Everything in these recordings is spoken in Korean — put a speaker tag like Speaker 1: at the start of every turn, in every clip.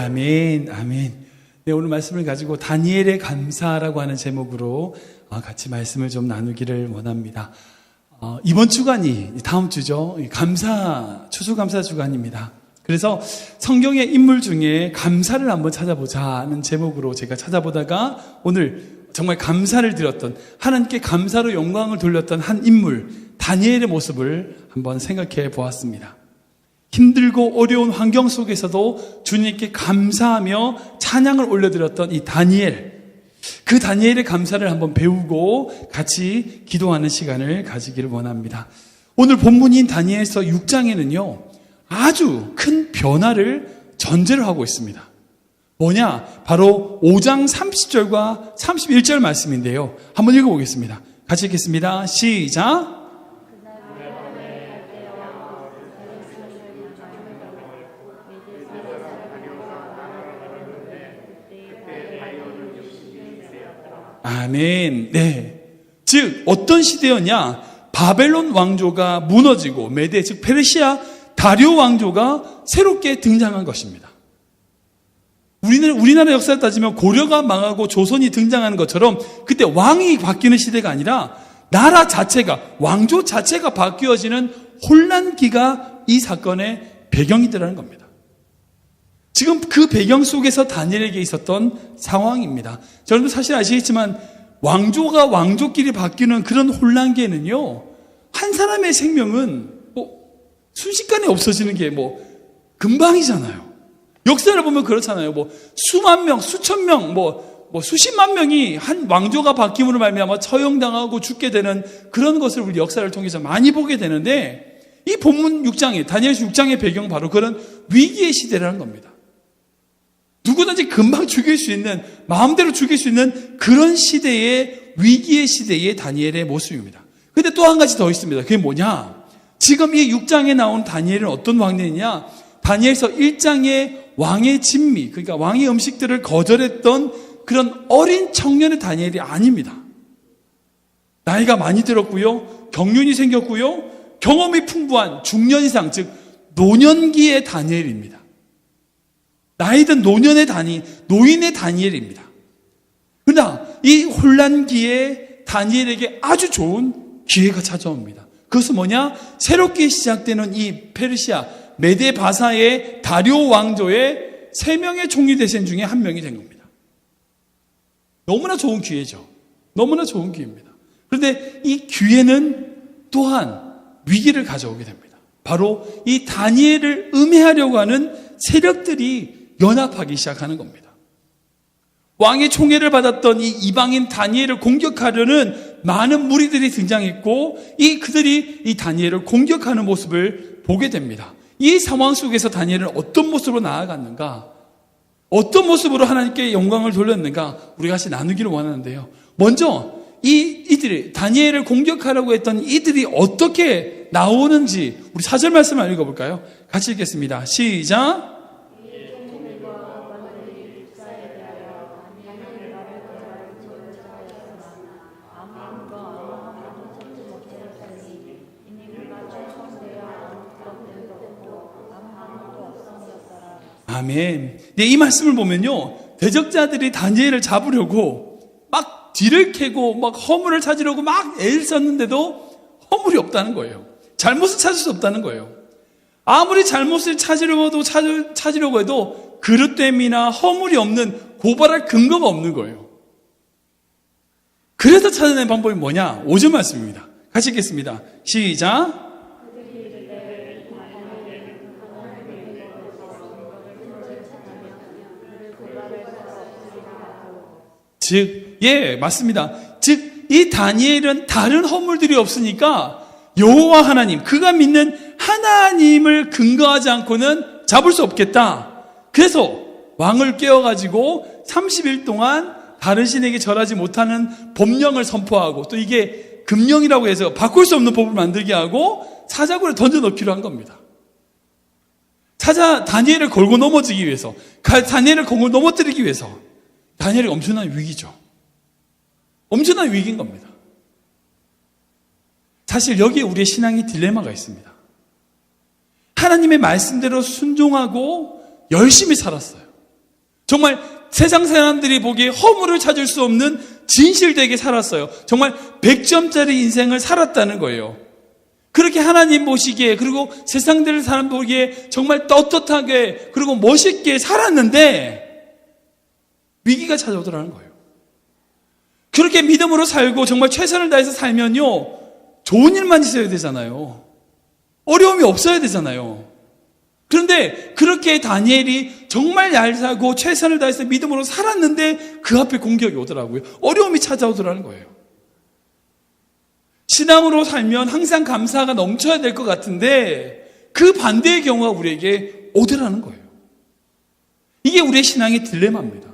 Speaker 1: 아멘, 아멘. 네, 오늘 말씀을 가지고 다니엘의 감사라고 하는 제목으로 같이 말씀을 좀 나누기를 원합니다. 이번 주간이 다음 주죠. 추수감사 주간입니다. 그래서 성경의 인물 중에 감사를 한번 찾아보자는 제목으로 제가 찾아보다가 오늘 정말 감사를 드렸던, 하나님께 감사로 영광을 돌렸던 한 인물, 다니엘의 모습을 한번 생각해 보았습니다. 힘들고 어려운 환경 속에서도 주님께 감사하며 찬양을 올려드렸던 이 다니엘, 그 다니엘의 감사를 한번 배우고 같이 기도하는 시간을 가지기를 원합니다. 오늘 본문인 다니엘서 6장에는요 아주 큰 변화를 전제를 하고 있습니다. 뭐냐? 바로 5장 30절과 31절 말씀인데요, 한번 읽어보겠습니다. 같이 읽겠습니다. 시작. 아멘. 네. 즉 어떤 시대였냐? 바벨론 왕조가 무너지고 메데, 즉 페르시아 다리오 왕조가 새롭게 등장한 것입니다. 우리나라 역사를 따지면 고려가 망하고 조선이 등장하는 것처럼 그때 왕이 바뀌는 시대가 아니라 나라 자체가, 왕조 자체가 바뀌어지는 혼란기가 이 사건의 배경이더라는 겁니다. 지금 그 배경 속에서 다니엘에게 있었던 상황입니다. 여러분도 사실 아시겠지만 왕조가 왕조끼리 바뀌는 그런 혼란기에는요, 한 사람의 생명은 순식간에 없어지는 게 금방이잖아요. 역사를 보면 그렇잖아요. 수만 명, 수천 명, 수십만 명이 한 왕조가 바뀜으로 말미암아 처형당하고 죽게 되는 그런 것을 우리 역사를 통해서 많이 보게 되는데, 이 본문 6장에, 다니엘서 6장의 배경 바로 그런 위기의 시대라는 겁니다. 누구든지 금방 죽일 수 있는, 마음대로 죽일 수 있는 그런 시대의, 위기의 시대의 다니엘의 모습입니다. 근데 또 한 가지 더 있습니다. 그게 뭐냐? 지금 이 6장에 나온 다니엘은 어떤 왕이냐? 다니엘서 1장의 왕의 진미, 그러니까 왕의 음식들을 거절했던 그런 어린 청년의 다니엘이 아닙니다. 나이가 많이 들었고요, 경륜이 생겼고요, 경험이 풍부한 중년 이상, 즉 노년기의 다니엘입니다. 나이든 노인의 다니엘입니다. 그러나 이 혼란기에 다니엘에게 아주 좋은 기회가 찾아옵니다. 그것은 뭐냐? 새롭게 시작되는 이 페르시아 메데 바사의 다리오 왕조의 3명의 총리 대신 중에 한 명이 된 겁니다. 너무나 좋은 기회죠. 너무나 좋은 기회입니다. 그런데 이 기회는 또한 위기를 가져오게 됩니다. 바로 이 다니엘을 음해하려고 하는 세력들이 연합하기 시작하는 겁니다. 왕의 총애를 받았던 이 이방인 다니엘을 공격하려는 많은 무리들이 등장했고, 그들이 이 다니엘을 공격하는 모습을 보게 됩니다. 이 상황 속에서 다니엘은 어떤 모습으로 나아갔는가, 어떤 모습으로 하나님께 영광을 돌렸는가, 우리가 같이 나누기를 원하는데요. 먼저 이들이 다니엘을 공격하려고 했던 이들이 어떻게 나오는지 우리 4절 말씀을 읽어볼까요? 같이 읽겠습니다. 시작. 아멘. 네, 이 말씀을 보면요, 대적자들이 다니엘을 잡으려고 막 뒤를 캐고 막 허물을 찾으려고 막 애를 썼는데도 허물이 없다는 거예요. 잘못을 찾을 수 없다는 거예요. 아무리 잘못을 찾으려고 해도 그릇됨이나 허물이 없는, 고발할 근거가 없는 거예요. 그래서 찾아낸 방법이 뭐냐? 5절 말씀입니다. 같이 읽겠습니다. 시작. 즉, 맞습니다. 즉, 이 다니엘은 다른 허물들이 없으니까 여호와 하나님, 그가 믿는 하나님을 근거하지 않고는 잡을 수 없겠다. 그래서 왕을 깨워가지고 30일 동안 다른 신에게 절하지 못하는 법령을 선포하고, 또 이게 금령이라고 해서 바꿀 수 없는 법을 만들게 하고 사자굴에 던져 넣기로 한 겁니다. 다니엘을 걸고 넘어지기 위해서, 다니엘을 걸고 넘어뜨리기 위해서. 다니엘이 엄청난 위기죠. 엄청난 위기인 겁니다. 사실 여기에 우리의 신앙의 딜레마가 있습니다. 하나님의 말씀대로 순종하고 열심히 살았어요. 정말 세상 사람들이 보기에 허물을 찾을 수 없는 진실되게 살았어요. 정말 100점짜리 인생을 살았다는 거예요. 그렇게 하나님 보시기에, 그리고 세상들 사람 보기에 정말 떳떳하게 그리고 멋있게 살았는데 위기가 찾아오더라는 거예요. 그렇게 믿음으로 살고 정말 최선을 다해서 살면요, 좋은 일만 있어야 되잖아요. 어려움이 없어야 되잖아요. 그런데 그렇게 다니엘이 정말 잘 살고 최선을 다해서 믿음으로 살았는데 그 앞에 공격이 오더라고요. 어려움이 찾아오더라는 거예요. 신앙으로 살면 항상 감사가 넘쳐야 될 것 같은데 그 반대의 경우가 우리에게 오더라는 거예요. 이게 우리의 신앙의 딜레마입니다.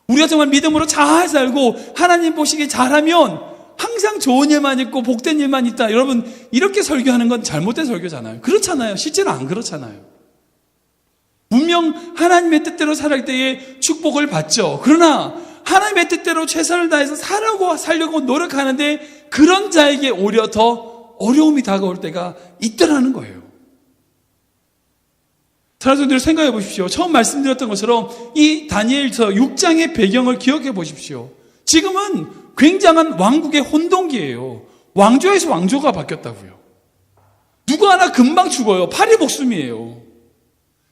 Speaker 1: 우리가 정말 믿음으로 잘 살고 하나님 보시기에 잘하면 항상 좋은 일만 있고 복된 일만 있다. 여러분, 이렇게 설교하는 건 잘못된 설교잖아요. 그렇잖아요. 실제로 안 그렇잖아요. 분명 하나님의 뜻대로 살할 때에 축복을 받죠. 그러나 하나님의 뜻대로 최선을 다해서 살려고 노력하는데 그런 자에게 오히려 더 어려움이 다가올 때가 있더라는 거예요. 사랑하는 생각해 보십시오. 처음 말씀드렸던 것처럼 이 다니엘서 6장의 배경을 기억해 보십시오. 지금은 굉장한 왕국의 혼동기예요. 왕조에서 왕조가 바뀌었다고요. 누구 하나 금방 죽어요. 팔이 목숨이에요.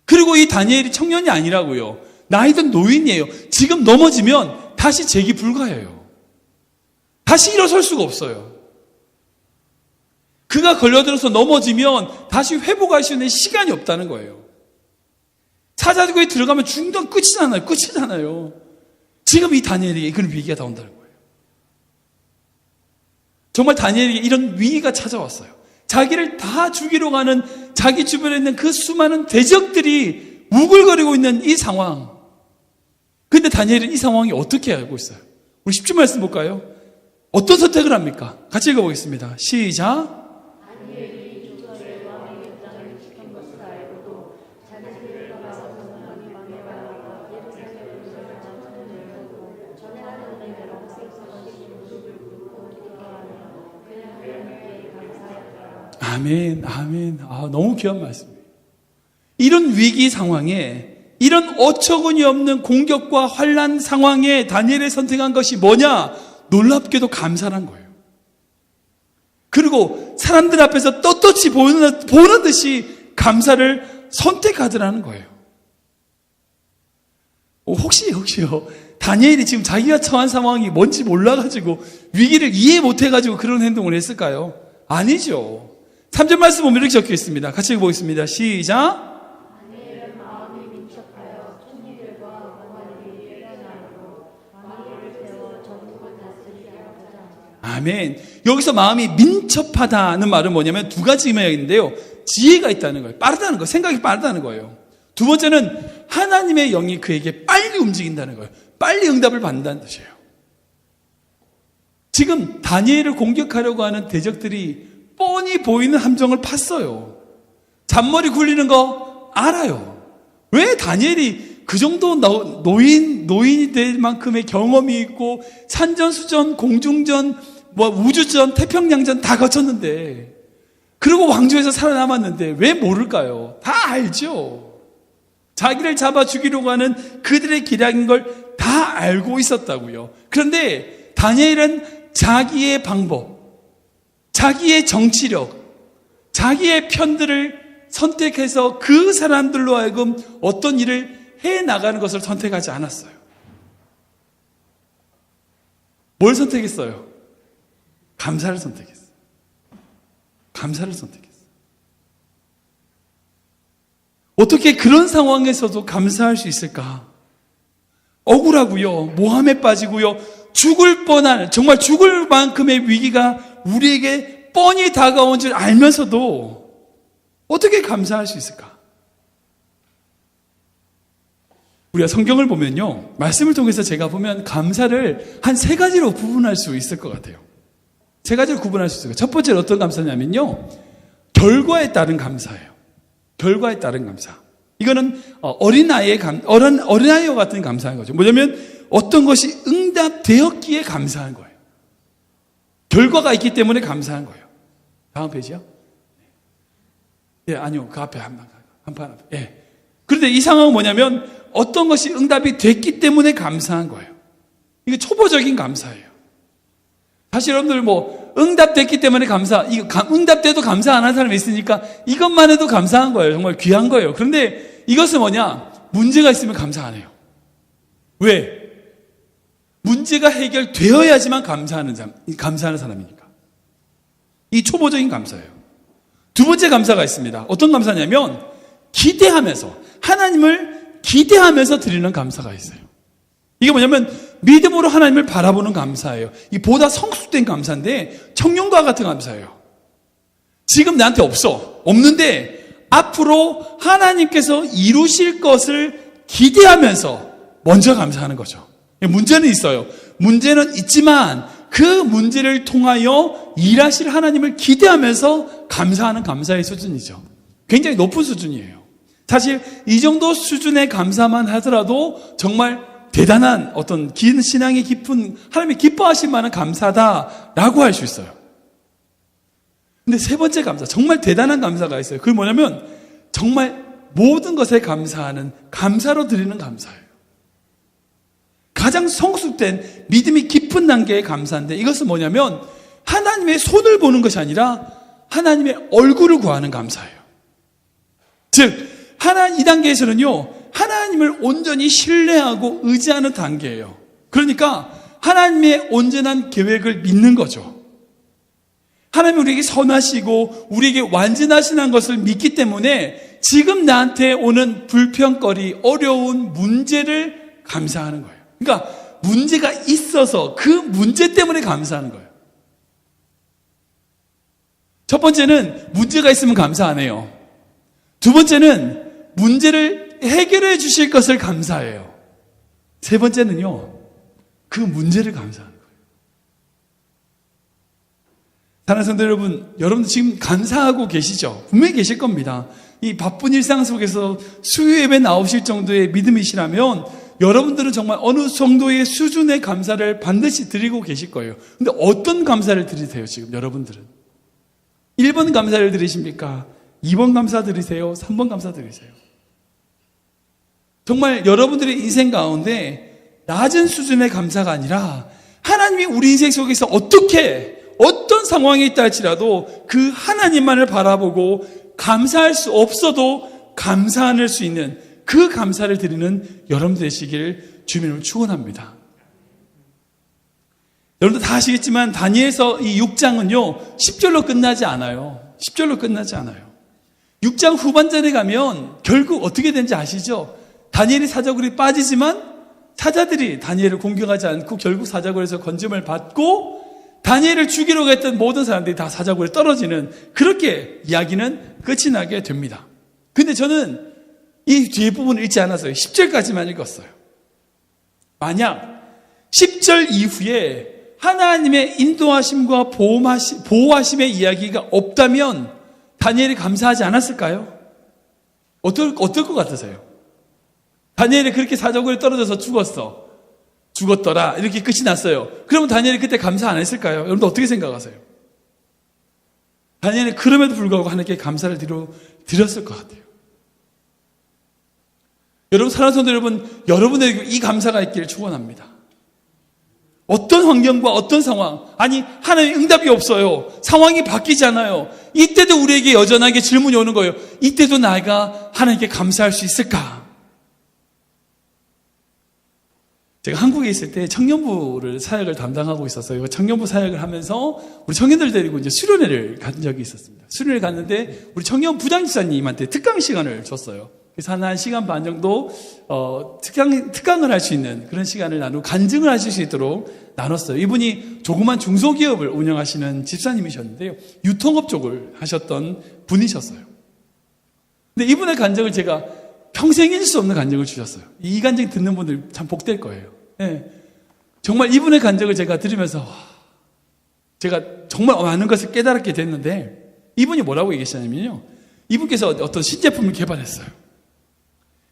Speaker 1: 그리고 이 다니엘이 청년이 아니라고요. 나이든 노인이에요. 지금 넘어지면 다시 재기 불가해요. 다시 일어설 수가 없어요. 그가 걸려들어서 넘어지면 다시 회복할 수 있는 시간이 없다는 거예요. 사자굴에 들어가면 중동 끝이잖아요. 지금 이 다니엘에게 그런 위기가 나온다는 거예요. 정말 다니엘에게 이런 위기가 찾아왔어요. 자기를 다 죽이러 가는 자기 주변에 있는 그 수많은 대적들이 우글거리고 있는 이 상황. 근데 다니엘은 이 상황이 어떻게 알고 있어요? 우리 10주 말씀 볼까요? 어떤 선택을 합니까? 같이 읽어보겠습니다. 시작. 아멘, 아멘. 너무 귀한 말씀이에요. 이런 위기 상황에, 이런 어처구니 없는 공격과 환난 상황에 다니엘이 선택한 것이 뭐냐? 놀랍게도 감사란 거예요. 그리고 사람들 앞에서 떳떳이 보는 듯이 감사를 선택하더라는 거예요. 혹시요, 다니엘이 지금 자기가 처한 상황이 뭔지 몰라가지고 위기를 이해 못해가지고 그런 행동을 했을까요? 아니죠. 3절 말씀 보면 이렇게 적혀 있습니다. 같이 읽어보겠습니다. 시작.
Speaker 2: 다니엘은 마음이 민첩하여 총리들과 왕관들이 일어나고 왕위를 세워 전국을 다스리게 하고자.
Speaker 1: 아멘. 여기서 마음이 민첩하다는 말은 뭐냐면 두 가지 의미가 있는데요. 지혜가 있다는 거예요. 빠르다는 거예요. 생각이 빠르다는 거예요. 두 번째는 하나님의 영이 그에게 빨리 움직인다는 거예요. 빨리 응답을 받는다는 뜻이에요. 지금 다니엘을 공격하려고 하는 대적들이 뻔히 보이는 함정을 팠어요. 잔머리 굴리는 거 알아요. 왜 다니엘이 그 정도 노인이 될 만큼의 경험이 있고 산전수전, 공중전, 우주전, 태평양전 다 거쳤는데, 그리고 왕조에서 살아남았는데 왜 모를까요? 다 알죠. 자기를 잡아 죽이려고 하는 그들의 기량인 걸 다 알고 있었다고요. 그런데 다니엘은 자기의 방법, 자기의 정치력, 자기의 편들을 선택해서 그 사람들로 하여금 어떤 일을 해나가는 것을 선택하지 않았어요. 뭘 선택했어요? 감사를 선택했어요. 감사를 선택했어요. 어떻게 그런 상황에서도 감사할 수 있을까? 억울하고요, 모함에 빠지고요, 정말 죽을 만큼의 위기가 우리에게 뻔히 다가온 줄 알면서도 어떻게 감사할 수 있을까? 우리가 성경을 보면요, 말씀을 통해서 제가 보면 감사를 한 세 가지로 구분할 수 있을 것 같아요. 세 가지로 구분할 수 있어요. 첫 번째는 어떤 감사냐면요, 결과에 따른 감사예요. 결과에 따른 감사. 이거는 어린아이와 같은 감사한 거죠. 뭐냐면 어떤 것이 응답되었기에 감사한 거예요. 결과가 있기 때문에 감사한 거예요. 다음 페이지요. 예, 아니요. 그 앞에 한 판 앞에. 예. 그런데 이 상황은 뭐냐면 어떤 것이 응답이 됐기 때문에 감사한 거예요. 이게 초보적인 감사예요. 사실 여러분들 응답됐기 때문에 응답돼도 감사 안 하는 사람이 있으니까 이것만 해도 감사한 거예요. 정말 귀한 거예요. 그런데 이것은 뭐냐? 문제가 있으면 감사 안 해요. 왜? 문제가 해결되어야지만 감사하는 사람이니까. 이 초보적인 감사예요. 두 번째 감사가 있습니다. 어떤 감사냐면 하나님을 기대하면서 드리는 감사가 있어요. 이게 뭐냐면 믿음으로 하나님을 바라보는 감사예요. 이 보다 성숙된 감사인데 청년과 같은 감사예요. 지금 나한테 없는데 앞으로 하나님께서 이루실 것을 기대하면서 먼저 감사하는 거죠. 문제는 있어요. 문제는 있지만 그 문제를 통하여 일하실 하나님을 기대하면서 감사하는 감사의 수준이죠. 굉장히 높은 수준이에요. 사실 이 정도 수준의 감사만 하더라도 정말 대단한 어떤 긴 신앙이 깊은 하나님이 기뻐하실 만한 감사다라고 할 수 있어요. 근데 세 번째 감사, 정말 대단한 감사가 있어요. 그게 뭐냐면 정말 모든 것에 감사하는 감사로 드리는 감사예요. 가장 성숙된 믿음이 깊은 단계의 감사인데 이것은 뭐냐면 하나님의 손을 보는 것이 아니라 하나님의 얼굴을 구하는 감사예요. 즉 이 단계에서는요 하나님을 온전히 신뢰하고 의지하는 단계예요. 그러니까 하나님의 온전한 계획을 믿는 거죠. 하나님이 우리에게 선하시고 우리에게 완전하시는 것을 믿기 때문에 지금 나한테 오는 불평거리, 어려운 문제를 감사하는 거예요. 그러니까 문제가 있어서 그 문제 때문에 감사하는 거예요. 첫 번째는 문제가 있으면 감사 안 해요. 두 번째는 문제를 해결해 주실 것을 감사해요. 세 번째는요, 그 문제를 감사하는 거예요. 사랑하는 성도 여러분, 여러분들 지금 감사하고 계시죠? 분명히 계실 겁니다. 이 바쁜 일상 속에서 수요 예배 나오실 정도의 믿음이시라면 여러분들은 정말 어느 정도의 수준의 감사를 반드시 드리고 계실 거예요. 근데 어떤 감사를 드리세요, 지금 여러분들은? 1번 감사를 드리십니까? 2번 감사 드리세요? 3번 감사 드리세요? 정말 여러분들의 인생 가운데 낮은 수준의 감사가 아니라 하나님이 우리 인생 속에서 어떤 상황에 있다 할지라도 그 하나님만을 바라보고 감사할 수 없어도 감사할 수 있는 그 감사를 드리는 여러분 되시길 주님으로 축원합니다. 여러분들 다 아시겠지만 다니엘서 이 6장은요 10절로 끝나지 않아요. 10절로 끝나지 않아요. 6장 후반전에 가면 결국 어떻게 되는지 아시죠? 다니엘이 사자굴에 빠지지만 사자들이 다니엘을 공격하지 않고 결국 사자굴에서 건짐을 받고 다니엘을 죽이려고 했던 모든 사람들이 다 사자굴에 떨어지는 그렇게 이야기는 끝이 나게 됩니다. 근데 저는 이 뒤에 부분을 읽지 않았어요. 10절까지만 읽었어요. 만약 10절 이후에 하나님의 인도하심과 보호하심의 이야기가 없다면 다니엘이 감사하지 않았을까요? 어떨 것 같으세요? 다니엘이 그렇게 사자굴에 떨어져서 죽었더라 이렇게 끝이 났어요. 그러면 다니엘이 그때 감사 안 했을까요? 여러분들 어떻게 생각하세요? 다니엘이 그럼에도 불구하고 하나님께 감사를 드렸을 것 같아요. 여러분, 사랑하는 성도 여러분, 여러분에게 이 감사가 있기를 축원합니다. 어떤 환경과 어떤 상황, 아니 하나님 응답이 없어요. 상황이 바뀌지 않아요. 이때도 우리에게 여전하게 질문이 오는 거예요. 이때도 내가 하나님께 감사할 수 있을까? 제가 한국에 있을 때 청년부를 사역을 담당하고 있었어요. 청년부 사역을 하면서 우리 청년들 데리고 이제 수련회를 간 적이 있었습니다. 수련회를 갔는데 우리 청년 부장집사님한테 특강 시간을 줬어요. 그래서 한 1시간 반 정도 특강을 할 수 있는 그런 시간을 나누고 간증을 하실 수 있도록 나눴어요. 이분이 조그만 중소기업을 운영하시는 집사님이셨는데요. 유통업 쪽을 하셨던 분이셨어요. 근데 이분의 간증을 제가 평생 잊을 수 없는 간증을 주셨어요. 이 간증 듣는 분들 참 복될 거예요. 네. 정말 이분의 간증을 제가 들으면서 제가 정말 많은 것을 깨달았게 됐는데 이분이 뭐라고 얘기하시냐면요. 이분께서 어떤 신제품을 개발했어요.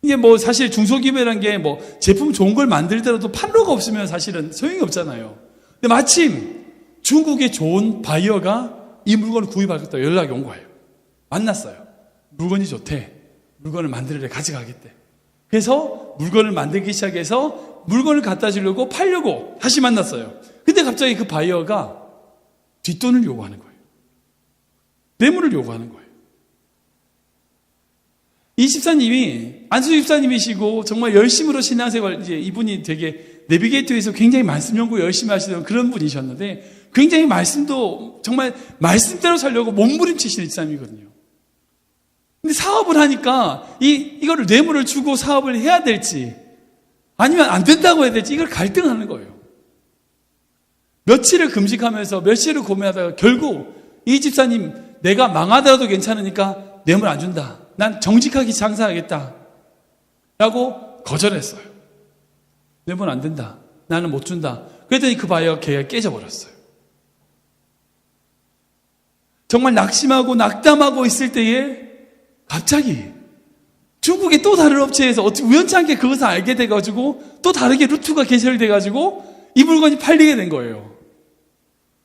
Speaker 1: 이게 사실 중소기업이라는 게 제품 좋은 걸 만들더라도 판로가 없으면 사실은 소용이 없잖아요. 근데 마침 중국의 좋은 바이어가 이 물건을 구입하겠다고 연락이 온 거예요. 만났어요. 물건이 좋대. 물건을 만들래 가져가겠대. 그래서 물건을 만들기 시작해서 물건을 갖다 주려고 팔려고 다시 만났어요. 근데 갑자기 그 바이어가 뒷돈을 요구하는 거예요. 뇌물을 요구하는 거예요. 이 집사님이 안수 집사님이시고 정말 열심으로 신앙생활, 이제 이분이 되게 내비게이터에서 굉장히 말씀 연구 열심히 하시던 그런 분이셨는데 굉장히 말씀도 정말 말씀대로 살려고 몸부림치시는 집사님이거든요. 근데 사업을 하니까 이거를 뇌물을 주고 사업을 해야 될지 아니면 안 된다고 해야 될지 이걸 갈등하는 거예요. 며칠을 금식하면서 며칠을 고민하다가 결국 이 집사님 내가 망하더라도 괜찮으니까 뇌물 안 준다. 난 정직하게 장사하겠다. 라고 거절했어요. 뇌물 안 된다. 나는 못 준다. 그랬더니 그 바이어가 계약이 깨져버렸어요. 정말 낙심하고 낙담하고 있을 때에 갑자기 중국의 또 다른 업체에서 우연찮게 그것을 알게 돼가지고 또 다르게 루트가 개설돼가지고 이 물건이 팔리게 된 거예요.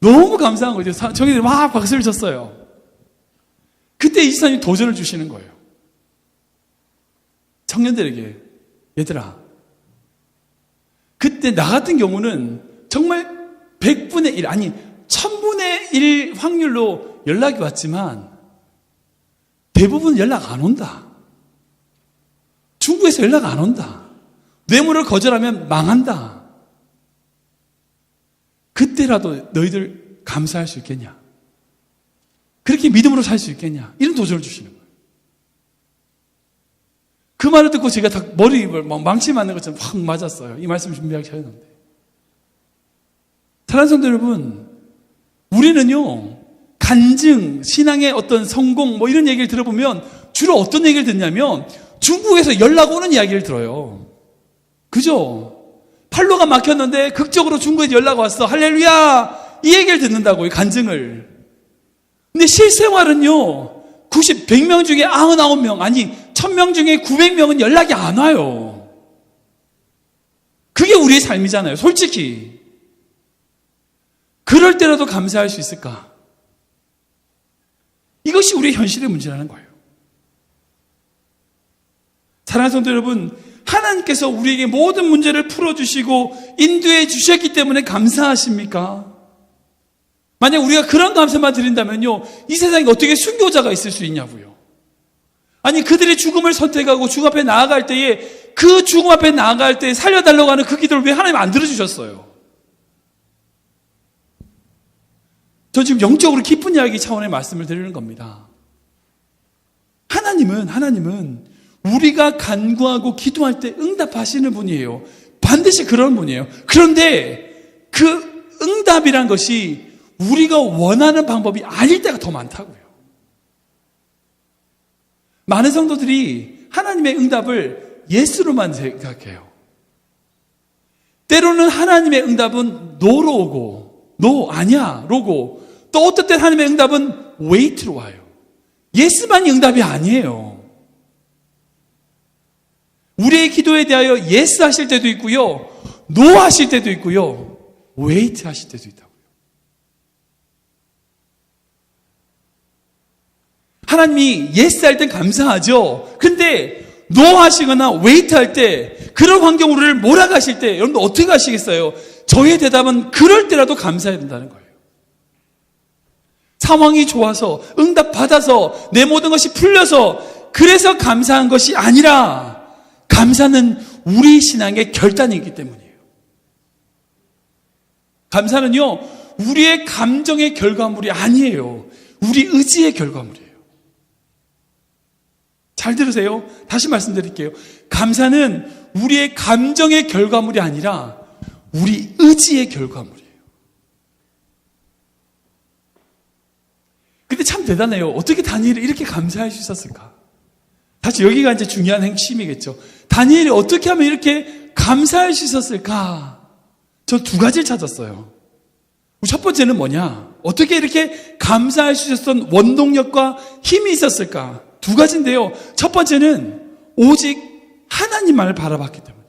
Speaker 1: 너무 감사한 거죠. 청년들이 막 박수를 쳤어요. 그때 이 집사님이 도전을 주시는 거예요. 청년들에게 얘들아, 그때 나 같은 경우는 정말 100분의 1 아니 1000분의 1 확률로 연락이 왔지만 대부분 연락 안 온다. 중국에서 연락 안 온다. 뇌물을 거절하면 망한다. 그때라도 너희들 감사할 수 있겠냐? 그렇게 믿음으로 살 수 있겠냐? 이런 도전을 주시는 거예요. 그 말을 듣고 제가 다 머리를 막 망치 맞는 것처럼 확 맞았어요. 이 말씀 준비하기 전에. 사랑하는 성도 여러분, 우리는요, 간증, 신앙의 어떤 성공, 뭐 이런 얘기를 들어보면 주로 어떤 얘기를 듣냐면 중국에서 연락 오는 이야기를 들어요. 그죠? 팔로가 막혔는데 극적으로 중국에서 연락 왔어. 할렐루야! 이 얘기를 듣는다고요, 간증을. 근데 실생활은요, 100명 중에 99명, 아니, 1000명 중에 900명은 연락이 안 와요. 그게 우리의 삶이잖아요, 솔직히. 그럴 때라도 감사할 수 있을까? 이것이 우리의 현실의 문제라는 거예요. 사랑하는 성도 여러분, 하나님께서 우리에게 모든 문제를 풀어주시고 인도해 주셨기 때문에 감사하십니까? 만약 우리가 그런 감사만 드린다면요, 이 세상에 어떻게 순교자가 있을 수 있냐고요. 아니, 그들의 죽음을 선택하고 죽음 앞에 나아갈 때에 그 죽음 앞에 나아갈 때 살려달라고 하는 그 기도를 왜 하나님 안 들어주셨어요? 저 지금 영적으로 기쁜 이야기 차원의 말씀을 드리는 겁니다. 하나님은 우리가 간구하고 기도할 때 응답하시는 분이에요. 반드시 그런 분이에요. 그런데 그 응답이란 것이 우리가 원하는 방법이 아닐 때가 더 많다고요. 많은 성도들이 하나님의 응답을 예스로만 생각해요. 때로는 하나님의 응답은 노로 오고, 노 아니야 로고, 또 어떨 때 하나님의 응답은 웨이트로 와요. 예스만이 응답이 아니에요. 우리의 기도에 대하여 예스 하실 때도 있고요, 노 하실 때도 있고요, 웨이트 하실 때도 있다고요. 하나님이 예스 할 땐 감사하죠. 근데 노 하시거나 웨이트 할 때, 그런 환경 우리를 몰아가실 때 여러분들 어떻게 하시겠어요? 저의 대답은 그럴 때라도 감사해야 된다는 거예요. 상황이 좋아서, 응답 받아서, 내 모든 것이 풀려서 그래서 감사한 것이 아니라, 감사는 우리 신앙의 결단이기 때문이에요. 감사는요, 우리의 감정의 결과물이 아니에요. 우리 의지의 결과물이에요. 잘 들으세요. 다시 말씀드릴게요. 감사는 우리의 감정의 결과물이 아니라 우리 의지의 결과물이에요. 근데 참 대단해요. 어떻게 다니엘이 이렇게 감사할 수 있었을까? 사실 여기가 이제 중요한 핵심이겠죠. 다니엘이 어떻게 하면 이렇게 감사할 수 있었을까? 전 두 가지를 찾았어요. 첫 번째는 뭐냐? 어떻게 이렇게 감사할 수 있었던 원동력과 힘이 있었을까? 두 가지인데요. 첫 번째는 오직 하나님만을 바라봤기 때문에.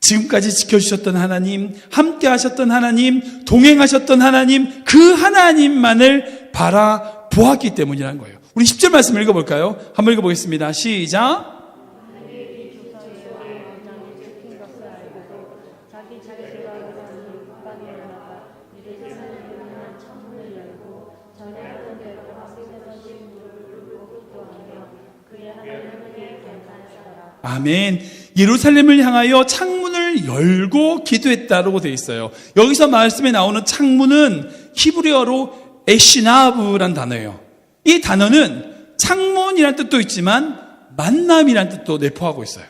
Speaker 1: 지금까지 지켜주셨던 하나님, 함께 하셨던 하나님, 동행하셨던 하나님, 그 하나님만을 바라보았기 때문이라는 거예요. 우리 10절 말씀 읽어볼까요? 한번 읽어보겠습니다. 시작. 아멘. 예루살렘을 향하여 창문을 열고 기도했다라고 되어 있어요. 여기서 말씀에 나오는 창문은 히브리어로 에시나브란 단어예요. 이 단어는 창문이란 뜻도 있지만 만남이란 뜻도 내포하고 있어요.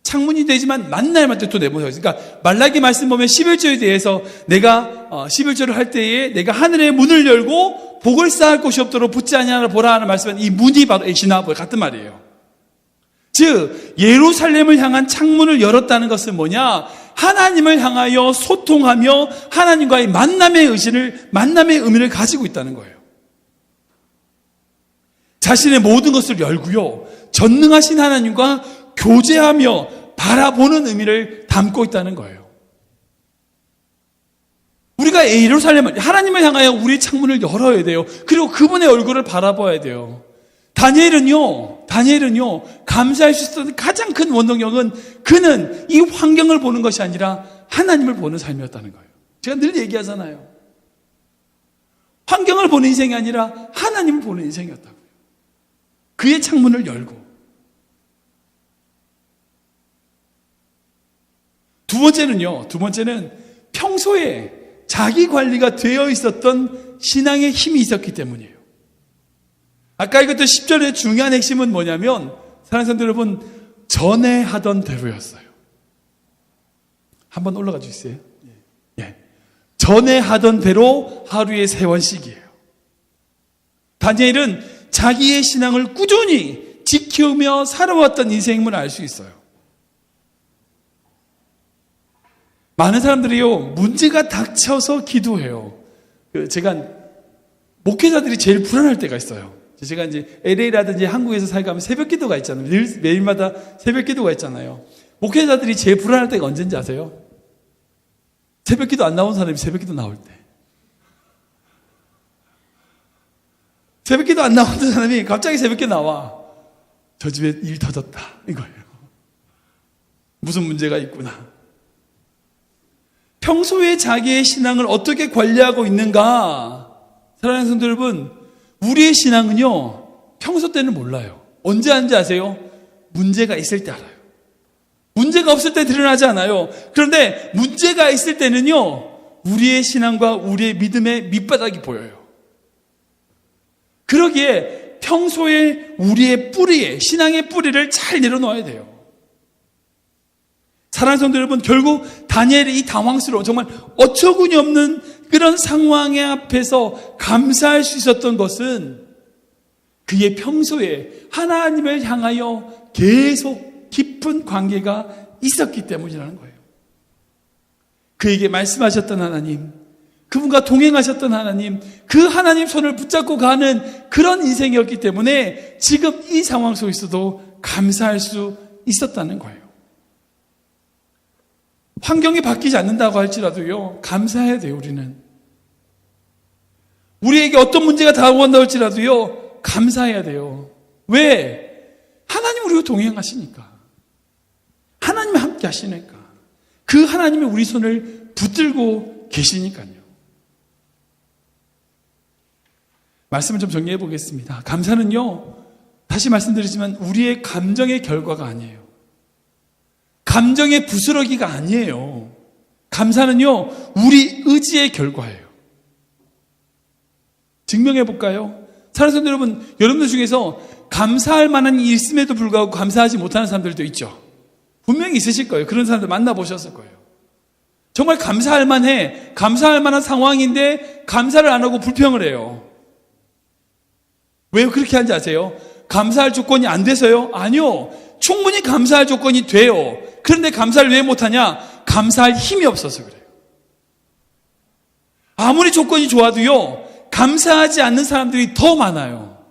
Speaker 1: 창문이 되지만 만남이란 뜻도 내포하고 있어요. 그러니까 말라기 말씀 보면 11절에 대해서 내가 11절을 할 때에 내가 하늘의 문을 열고 복을 쌓을 곳이 없도록 붙지 아니하라 보라 하는 말씀은 이 문이 바로 에시나브 같은 말이에요. 즉 예루살렘을 향한 창문을 열었다는 것은 뭐냐? 하나님을 향하여 소통하며 하나님과의 만남의 의미를 가지고 있다는 거예요. 자신의 모든 것을 열고요, 전능하신 하나님과 교제하며 바라보는 의미를 담고 있다는 거예요. 우리가 예루살렘을, 하나님을 향하여 우리의 창문을 열어야 돼요. 그리고 그분의 얼굴을 바라봐야 돼요. 다니엘은요, 감사할 수 있었던 가장 큰 원동력은 그는 이 환경을 보는 것이 아니라 하나님을 보는 삶이었다는 거예요. 제가 늘 얘기하잖아요. 환경을 보는 인생이 아니라 하나님을 보는 인생이었다고요. 그의 창문을 열고. 두 번째는 평소에 자기 관리가 되어 있었던 신앙의 힘이 있었기 때문이에요. 아까 읽었던 10절의 중요한 핵심은 뭐냐면, 사랑하는 성도 여러분, 전에 하던 대로였어요. 한번 올라가 주세요. 예. 전에 하던 대로 하루의 세원씩이에요. 다니엘은 자기의 신앙을 꾸준히 지키며 살아왔던 인생임을 알 수 있어요. 많은 사람들이요, 문제가 닥쳐서 기도해요. 제가 목회자들이 제일 불안할 때가 있어요. 제가 이제 LA라든지 한국에서 살가면 새벽 기도가 있잖아요. 매일마다 새벽 기도가 있잖아요. 목회자들이 제일 불안할 때가 언제인지 아세요? 새벽 기도 안 나온 사람이 새벽 기도 나올 때. 새벽 기도 안 나오는 사람이 갑자기 새벽 기도 나와. 저 집에 일 터졌다. 이거예요. 무슨 문제가 있구나. 평소에 자기의 신앙을 어떻게 관리하고 있는가? 사랑하는 성도 여러분, 우리의 신앙은요, 평소 때는 몰라요. 언제 하는지 아세요? 문제가 있을 때 알아요. 문제가 없을 때 드러나지 않아요. 그런데 문제가 있을 때는요, 우리의 신앙과 우리의 믿음의 밑바닥이 보여요. 그러기에 평소에 우리의 신앙의 뿌리를 잘 내려놓아야 돼요. 사랑하는 성도 여러분, 결국 다니엘의 이 당황스러운, 정말 어처구니 없는 그런 상황의 앞에서 감사할 수 있었던 것은 그의 평소에 하나님을 향하여 계속 깊은 관계가 있었기 때문이라는 거예요. 그에게 말씀하셨던 하나님, 그분과 동행하셨던 하나님, 그 하나님 손을 붙잡고 가는 그런 인생이었기 때문에 지금 이 상황 속에서도 감사할 수 있었다는 거예요. 환경이 바뀌지 않는다고 할지라도요, 감사해야 돼요, 우리는. 우리에게 어떤 문제가 다가온다고 할지라도요, 감사해야 돼요. 왜? 하나님 우리와 동행하시니까. 하나님이 함께 하시니까. 그 하나님이 우리 손을 붙들고 계시니까요. 말씀을 좀 정리해 보겠습니다. 감사는요, 다시 말씀드리지만 우리의 감정의 결과가 아니에요. 감정의 부스러기가 아니에요. 감사는요, 우리 의지의 결과예요. 증명해 볼까요? 사랑하는 성도 여러분, 여러분들 중에서 감사할 만한 일이 있음에도 불구하고 감사하지 못하는 사람들도 있죠. 분명히 있으실 거예요. 그런 사람들 만나보셨을 거예요. 정말 감사할 만한 상황인데 감사를 안 하고 불평을 해요. 왜 그렇게 하는지 아세요? 감사할 조건이 안 돼서요? 아니요. 충분히 감사할 조건이 돼요. 그런데 감사를 왜 못하냐? 감사할 힘이 없어서 그래요. 아무리 조건이 좋아도요, 감사하지 않는 사람들이 더 많아요.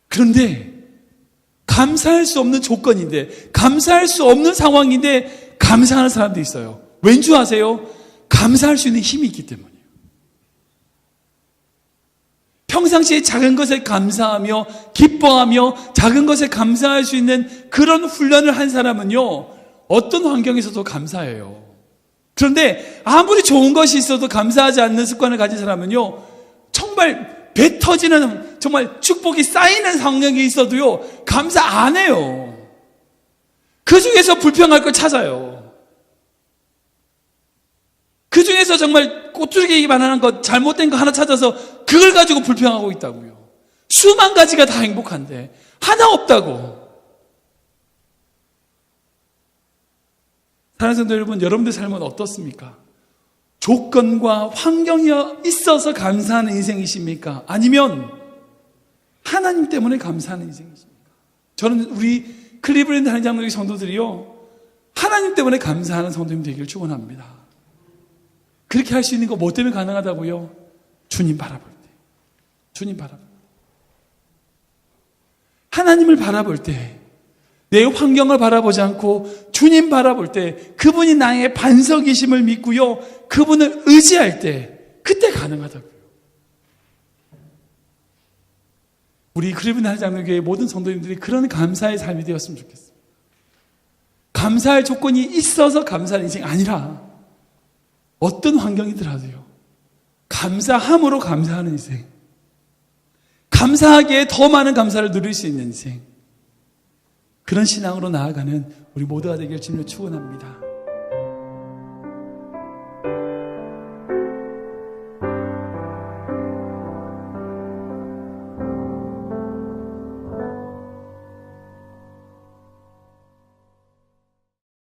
Speaker 1: 그런데 감사할 수 없는 조건인데, 감사할 수 없는 상황인데 감사하는 사람도 있어요. 왠지 아세요? 감사할 수 있는 힘이 있기 때문이에요. 평상시에 작은 것에 감사하며 기뻐하며 작은 것에 감사할 수 있는 그런 훈련을 한 사람은요, 어떤 환경에서도 감사해요. 그런데 아무리 좋은 것이 있어도 감사하지 않는 습관을 가진 사람은요, 정말 배 터지는, 정말 축복이 쌓이는 상황이 있어도요, 감사 안 해요. 그 중에서 불평할 걸 찾아요. 그 중에서 정말 꼬투리기만한 것, 잘못된 거 하나 찾아서 그걸 가지고 불평하고 있다고요. 수만 가지가 다 행복한데 하나 없다고. 사랑하는 성도 여러분, 여러분들 삶은 어떻습니까? 조건과 환경이 있어서 감사하는 인생이십니까? 아니면 하나님 때문에 감사하는 인생이십니까? 저는 우리 클리브랜드 한인장로교 성도들이요, 하나님 때문에 감사하는 성도님 되기를 축원합니다. 그렇게 할 수 있는 거 뭐 때문에 가능하다고요? 주님 바라볼 때. 주님 바라볼 때. 하나님을 바라볼 때, 내 환경을 바라보지 않고 주님 바라볼 때, 그분이 나의 반석이심을 믿고요, 그분을 의지할 때, 그때 가능하다고요. 우리 클리브랜드 한인장로교회 모든 성도님들이 그런 감사의 삶이 되었으면 좋겠어요. 감사할 조건이 있어서 감사하는 인생이 아니라 어떤 환경이더라도요, 감사함으로 감사하는 인생, 감사하기에 더 많은 감사를 누릴 수 있는 인생, 그런 신앙으로 나아가는 우리 모두가 되길 주님으로 축원합니다.